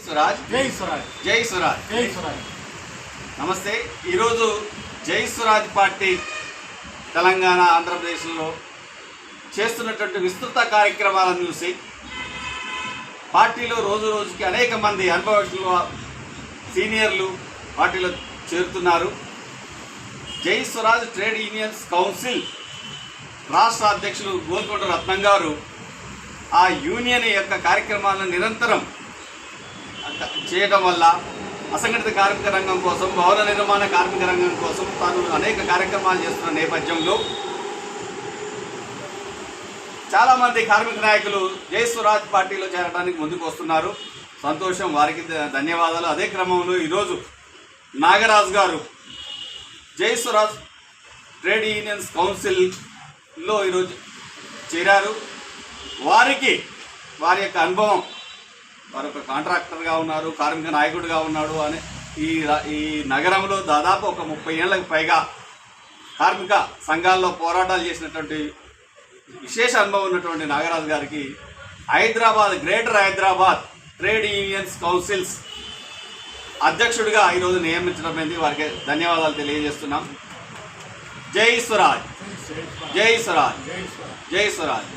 స్వరాజ్ జై స్వరాజ్ జై స్వరాజ్ జై స్వరాజ్. నమస్తే. ఈరోజు జై స్వరాజ్ పార్టీ తెలంగాణ ఆంధ్రప్రదేశ్లో చేస్తున్నటువంటి విస్తృత కార్యక్రమాలను చూసి పార్టీలో రోజు రోజుకి అనేక మంది అనుభవజ్ఞులు సీనియర్లు పార్టీలో చేరుతున్నారు. జై స్వరాజ్ ట్రేడ్ యూనియన్స్ కౌన్సిల్ రాష్ట్ర అధ్యక్షులు గోల్కొండ రత్నం గారు ఆ యూనియన్ యొక్క కార్యక్రమాలను నిరంతరం చేయడం వల్ల అసంఘటిత కార్మిక రంగం కోసం, భవన నిర్మాణ కార్మిక రంగం కోసం తాను అనేక కార్యక్రమాలు చేస్తున్న నేపథ్యంలో చాలామంది కార్మిక నాయకులు జై స్వరాజ్ పార్టీలో చేరడానికి ముందుకు వస్తున్నారు. సంతోషం, వారికి ధన్యవాదాలు. అదే క్రమంలో ఈరోజు నాగరాజు గారు జై స్వరాజ్ ట్రేడ్ యూనియన్స్ కౌన్సిల్లో ఈరోజు చేరారు. వారికి వారి యొక్క అనుభవం, వారు ఒక కాంట్రాక్టర్గా ఉన్నారు, కార్మిక నాయకుడిగా ఉన్నాడు అని ఈ నగరంలో దాదాపు ఒక 30 ఏళ్లకు పైగా కార్మిక సంఘాల్లో పోరాటాలు చేసినటువంటి విశేష అనుభవం ఉన్నటువంటి నాగరాజు గారికి greater Hyderabad trade unions councils అధ్యక్షుడిగా ఈరోజు నియమించడం అనేది వారికి ధన్యవాదాలు తెలియజేస్తున్నాం. జై స్వరాజ్, జై స్వరాజ్, జై స్వరాజ్.